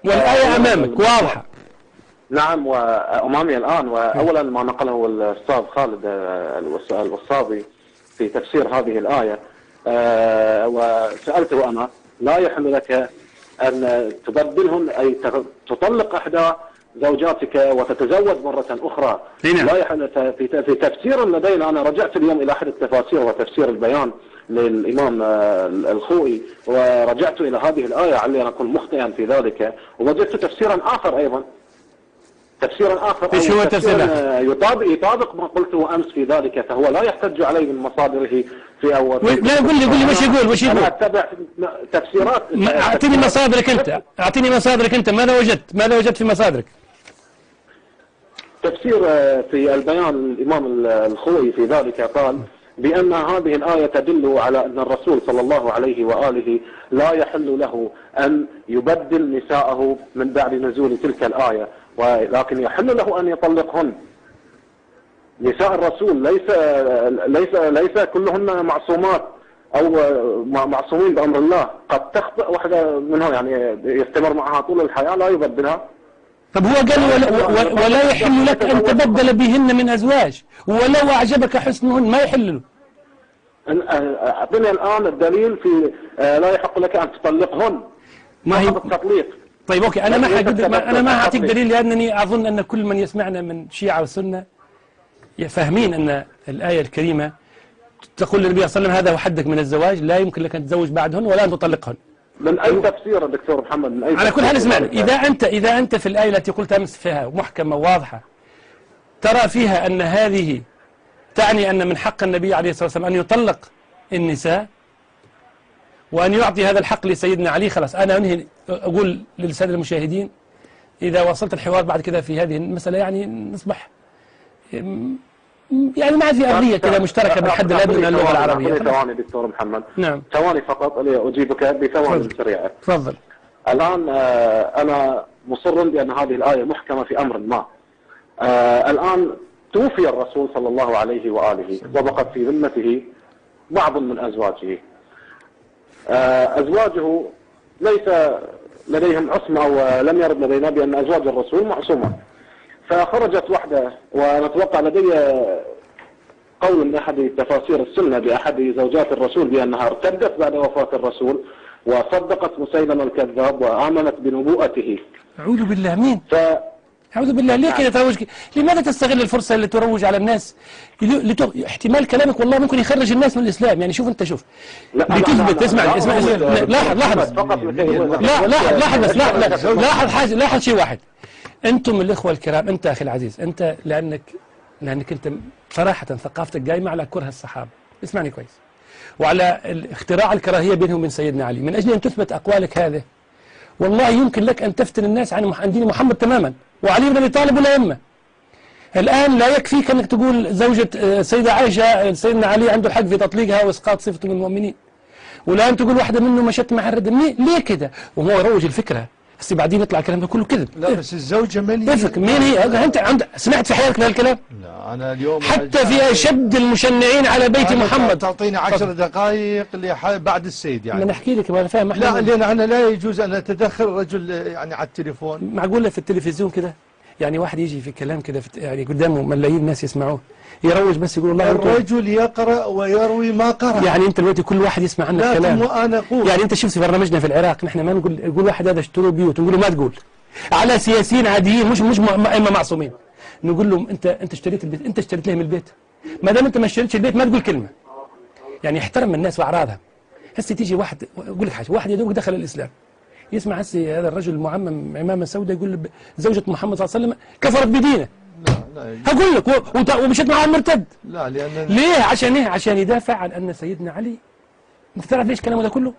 والآية أمامك واضحة. نعم وأمامي الآن. وأولا ما نقله الأستاذ خالد الوصابي في تفسير هذه الآية، وسألته أنا: لا يحل لك أن تبدلهن، أي تطلق إحدى زوجاتك وتتزوج مرة أخرى. لا يحل. في تفسير لدينا، أنا رجعت اليوم إلى أحد التفاسير وتفسير البيان للإمام الخوئي، ورجعت إلى هذه الآية علي أن أكون مخطئا في ذلك، ووجدت تفسيرا آخر أيضا، تفسيرا آخر ايش هو تفسير يطابق ما قلته أمس في ذلك، فهو لا يحتج عليه من مصادره في أول. لا قل لي وش يقول. أنا أتبع تفسيرات. أعطيني مصادرك أنت، أعطيني مصادرك أنت. ماذا وجدت في مصادرك؟ تفسير في البيان الإمام الخوئي في ذلك قال بأن هذه الآية تدل على أن الرسول صلى الله عليه وآله لا يحل له أن يبدل نساءه من بعد نزول تلك الآية، ولكن يحل له أن يطلقهن. نساء الرسول ليس كلهن معصومات أو معصومين بأمر الله، قد تخطئ واحدة منهم، يعني يستمر معها طول الحياة لا يبدلها. طب هو قال ولا يحل لك أن تبدل بهن من أزواج، ولو أعجبك حسنهن ما يحل له. أعطني الآن الدليل في لا يحق لك أن تطلقهن. ما هي التطليق. طيب أوكي، أنا ما أعطيك دليل، لأنني أظن أن كل من يسمعنا من شيعة والسنة فاهمين أن الآية الكريمة تقول للنبي صلى الله عليه وسلم: هذا هو حدك من الزواج، لا يمكن لك أن تتزوج بعدهن ولا أن تطلقهن. من أي تفسير دكتور محمد؟ من أي على كل حال اسمعني، إذا أنت في الآية التي قلت أمس فيها محكمة وواضحة ترى فيها أن هذه تعني أن من حق النبي عليه الصلاة والسلام أن يطلق النساء وأن يعطي هذا الحق لسيدنا علي، خلاص أنا أنهي أقول للسادة المشاهدين إذا وصلت الحوار بعد كذا في هذه المسألة يعني نصبح يعني ما عاد في أرضية كذا مشتركة بالحد الأدنى من اللغة العربية. ثواني دكتور محمد. نعم. ثواني فقط لأجيبك بثواني سريعة. تفضل. الآن أنا مصر بأن هذه الآية محكمة في أمر ما. الآن توفي الرسول صلى الله عليه وآله وبقت في ذمته بعض من أزواجه. أزواجه ليس لديهم عصمة أو لم يرد لدينا بأن أزواج الرسول معصومة. فخرجت واحدة، ونتوقع لدي قول من أحد تفاسير السنة بأحد زوجات الرسول بأنها ارتدت بعد وفاة الرسول وصدقت مسيلمة الكذاب وآمنت بنبوءته. أعوذ بالله. مين؟ أعوذ بالله. ليه كده تروج؟ لماذا تستغل الفرصة اللي تروج على الناس؟ احتمال كلامك والله ممكن يخرج الناس من الإسلام. يعني شوف أنت، شوف بتثبت. اسمع لاحظ شيء واحد. أنتم الإخوة الكرام، أنت أخي العزيز، أنت لأنك أنت صراحة ثقافتك قايمة على كره الصحابة. اسمعني كويس. وعلى اختراع الكراهية بينهم وبين سيدنا علي. من أجل أن تثبت أقوالك هذه والله يمكن لك أن تفتن الناس عن دين محمد تماما وعلي بن أبي طالب والأئمة. الآن لا يكفيك أنك تقول زوجة السيدة عائشة سيدنا علي عنده الحق في تطليقها وإسقاط صفته من المؤمنين، والآن تقول واحدة منه مشت مع الردم. ليه كده؟ وهو يروج الفكرة. بس بعدين يطلع الكلام ده كله كذب. لا بس الزوجة مين هي؟ أنت سمعت في حياتك هالكلام؟ لا أنا اليوم حتى في أشد المشنعين على بيت محمد تعطيني 10 دقائق بعد السيد يعني. أنا أحكي لك، ما أنا فاهم. لا لأن أنا لا يجوز أن أتدخل رجل يعني على التليفون. معقولة في التلفزيون كده يعني واحد يجي في كلام كده يعني قدامه ملايين الناس يسمعوه يروج بس يقول الله الرجل يقرأ ويروي ما قرأ. يعني أنت دلوقتي كل واحد يسمع عنك كلام. أنا أقول يعني أنت شفت في برنامجنا في العراق نحن ما نقول واحد هذا اشتروا بيوت، نقول له ما تقول على سياسيين عاديين مش أئمة معصومين، نقول لهم أنت اشتريت البيت، أنت اشتريت لهم البيت، ما دام أنت ما اشتريتش البيت ما تقول كلمة. يعني احترم الناس وأعراضها. هسه تيجي واحد أقول لك حاجة، واحد يدوق دخل الإسلام يسمع هسه هذا الرجل المعمم عمامة سوداء يقول زوجة محمد صلى الله عليه وسلم كفرت بدينه. لا هقول لك ومشيت معاه مرتد. لا ليه؟ عشان ايه؟ عشان يدافع عن ان سيدنا علي. انت تعرف ليش كلامه ده كله؟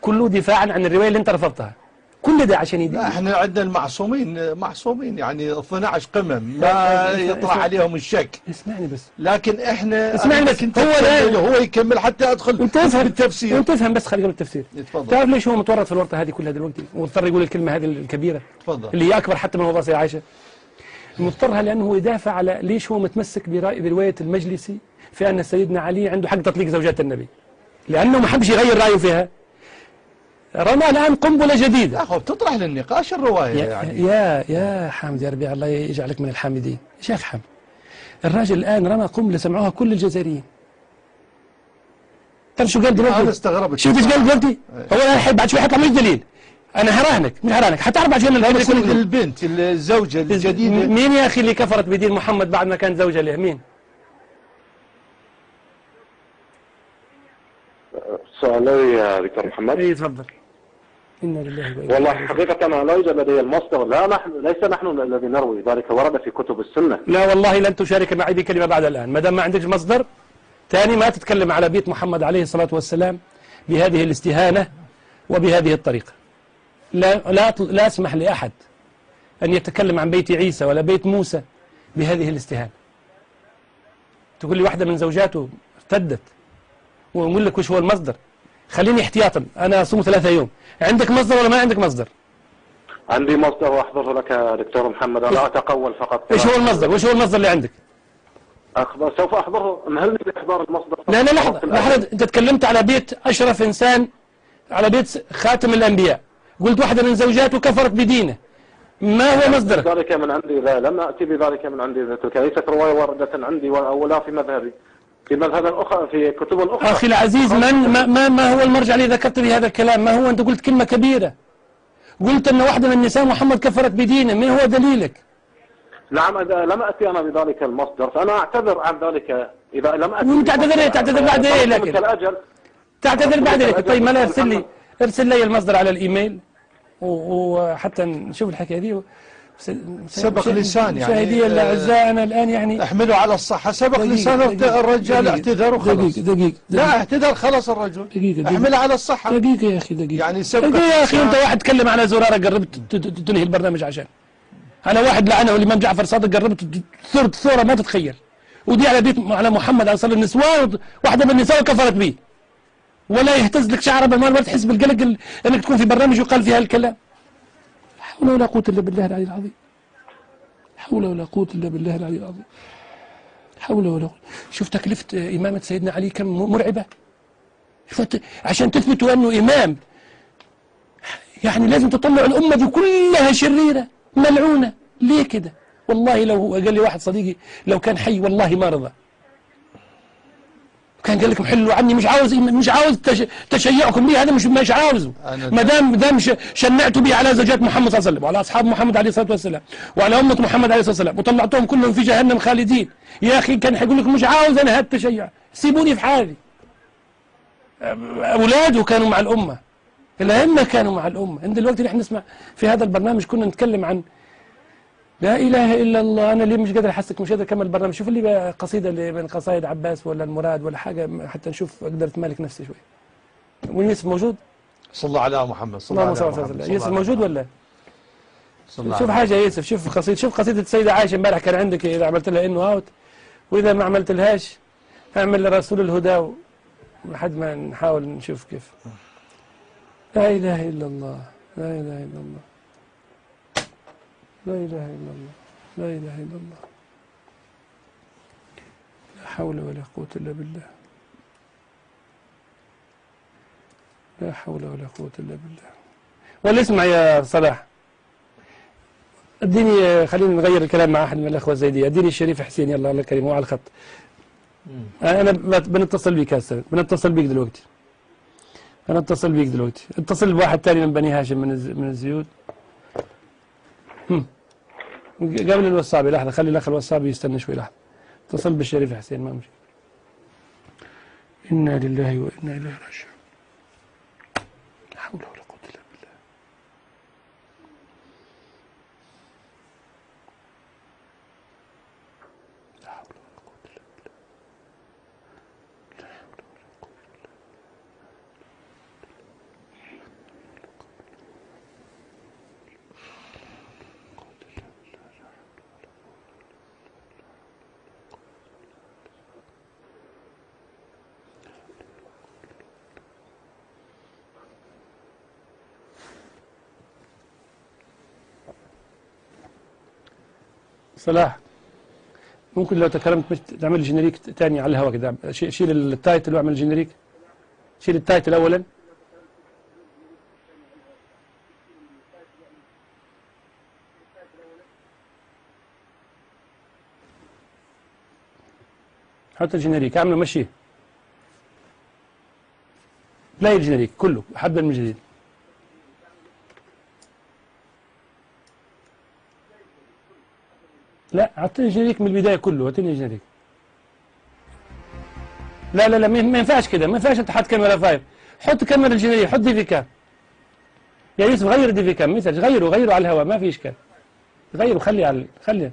كله دفاعا عن الروايه اللي انت رفضتها. كل ده عشان لا احنا عندنا المعصومين يعني 12 قمم ما يطلع عليهم الشك. اسمعني بس. لكن احنا اسمعني بس. هو يكمل حتى ادخل بالتفسير. انت افهم بس، خلينا بالتفسير. تعرف ليش هو متورط في الورطه هذه كلها دلوقتي واضطر يقول الكلمه هذه الكبيره؟ تفضل. اللي هي اكبر حتى من موضوع سيدة عائشه. مضطرها لانه هو يدافع على ليش هو متمسك بروايه المجلسي في ان سيدنا علي عنده حق تطليق زوجات النبي، لانه ما حبش يغير رايه فيها. رمى الآن قنبلة جديدة. يا أخو بتطرح للنقاش الرواية يعني. يا حامد يا ربيع الله يجعلك من الحامدين. شيخ حامد الراجل الآن رمى قنبلة سمعوها كل الجزائريين. تعرف شو قال دلوقتي؟ أنا استغربت. شوف ايش قال دلوقتي؟ هو الآن بعد شوي حيطلع مش دليل. أنا هراهنك مش هراهنك حتعرف بعد شوي البنت الزوجة الجديدة. مين يا أخي اللي كفرت بدين محمد بعد ما كانت زوجة له؟ مين؟ سؤالي يا دكتور محمد. اي تفضل. إنا لله وإنا إليه والله راجعون. حقيقة أنا لا يوجد لدي المصدر، ليس نحن الذي نروي ذلك، ورد في كتب السنة. لا والله لن تشارك معي بكلمة بعد الآن ما دام ما عندك مصدر ثاني. ما تتكلم على بيت محمد عليه الصلاة والسلام بهذه الاستهانة وبهذه الطريقة. لا أسمح لأحد أن يتكلم عن بيت عيسى ولا بيت موسى بهذه الاستهانة. تقول لي واحدة من زوجاته ارتدت ونقول لك وش هو المصدر. خليني احتياطا أنا أصوم 3 يوم. عندك مصدر ولا ما عندك مصدر؟ عندي مصدر وأحضره لك يا دكتور محمد. أنا أتقول فقط. إيش هو المصدر؟ وش هو المصدر اللي عندك؟ سوف أحضره. مهلني بإحضار المصدر. لا لحظة أنت تكلمت على بيت أشرف إنسان، على بيت خاتم الأنبياء، قلت واحدة من زوجاته كفرت بدينه. ما هو مصدرك؟ ذلك من عندي. لا لم أتي بذلك من عندي. تلك ليست رواية واردة عندي ولا في مذهبي. في مذهب أخرى، في كتب أخرى. أخي العزيز ما هو المرجع اللي ذكرت لي هذا الكلام؟ ما هو؟ أنت قلت كلمة كبيرة، قلت أن واحدة من نساء محمد كفرت بدينه. ما هو دليلك؟ نعم لم أتي أنا بذلك المصدر، فأنا أعتذر عن ذلك إذا لم أتي. وأنت تعتذر بعد إيه؟ لكن تعتذر بعد إيه؟ طيب ما لا ارسل لي المصدر على الإيميل وحتى نشوف الحكاية دي. سبق لسان يعني مشاهدي الأعزاء أنا الآن يعني احمله على الصحة. سبق لسان الرجال اعتذر وخلاص. دقيقة لا اعتذر خلاص الرجل. دقيقة احمله على الصحة. دقيقة يا أخي دقيقة. يعني سبق دقيقة يا أخي. أنت واحد تكلم على زرارة قربت تنهي البرنامج عشان أنا واحد لعنه الإمام جعفر صادق قربت ثورة ثورة ما تتخيل. ودي على بيت على محمد عليه الصلاة والسلام النسوان، واحدة من النساء كفرت به ولا يهتز لك شعر بالمال ولا تحس بالقلق انك تكون في برنامج يقال فيها الكلام. لا حول ولا قوة الا بالله العلي العظيم. حول ولا قوة الا بالله العلي العظيم. حول ولا قوة. شوف تكلفة إمامة سيدنا علي كم مرعبة. شوف عشان تثبتوا انه إمام يعني لازم تطلع الأمة دي كلها شريرة ملعونة. ليه كده؟ والله لو قال لي واحد صديقي لو كان حي والله ما رضى. كان قال لكم حلوا عني، مش عاوز تشيعكم ليه، هذا مش عاوزه. ما دام شنعتوا به على زوجات محمد صلى الله عليه وسلم وعلى اصحاب محمد عليه الصلاه والسلام وعلى امه محمد عليه الصلاه والسلام وطلعتهم كلهم في جهنم خالدين. يا اخي كان حيقول لكم مش عاوز انا هذا التشيع، سيبوني في حالي. اولاده كانوا مع الامه، الائمه كانوا مع الامه. عند الوقت اللي احنا نسمع في هذا البرنامج كنا نتكلم عن لا إله إلا الله. أنا ليه مش قادر أحسك، مش قادر أكمل البرنامج. شوف لي بقى قصيدة من قصائد عباس ولا المراد ولا حاجة حتى نشوف أقدر أتمالك نفسي شوي. ويوسف موجود؟ صلى الله على محمد. صلى الله على محمد. يوسف موجود ولا؟ شوف حاجة يا يوسف. شوف قصيدة السيدة عائشة امبارح كان عندك، إذا عملت لها إنه أوت وإذا ما عملت لهاش أعمل لرسول الهدى لحد ما نحاول نشوف كيف. لا إله إلا الله. لا إله إلا الله. لا إله إلا الله. لا إله إلا الله. لا حول ولا قوة إلا بالله. لا حول ولا قوة إلا بالله. ولا اسمع يا صلاح، اديني خلينا نغير الكلام مع أحد من الأخوة الزيدية. اديني الشريف حسين يلا الله كريم هو على الخط. أنا بنتصل بيك هسه، بنتصل بيك دلوقتي. أنا اتصل بيك دلوقتي. اتصل بواحد تاني من بني هاشم من الزيود. قبل الوصابي لحظة، خلي الأخ الوصابي يستنى شوي لحظة. اتصل بالشريف حسين ما مشي. إنا لله وإنا إليه راجعون. لا حول ولا قوة إلا بالله. لا حول ولا قوة إلا بالله. لا حول ولا قوة إلا بالله. صلاح ممكن لو تكرمت مش تعمل جينيريك تاني على الهواء كده، شيل التايتل واعمل جينيريك. شيل التايتل اولا حط الجينيريك اعمله مشيه. بلاي الجينيريك كله حبة من جديد. لا اعطيني الجينيريك من البداية كله، اعطيني الجينيريك. لا ما ينفعش كده، ما ينفعش انت حاط كاميرا 5. حط كاميرا الجينيريك، حط دي في كام. يا يوسف غير دي في كام، مثل غيره على الهواء ما في اشكال. غيره خلي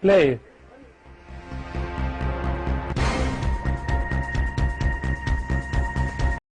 لا ايه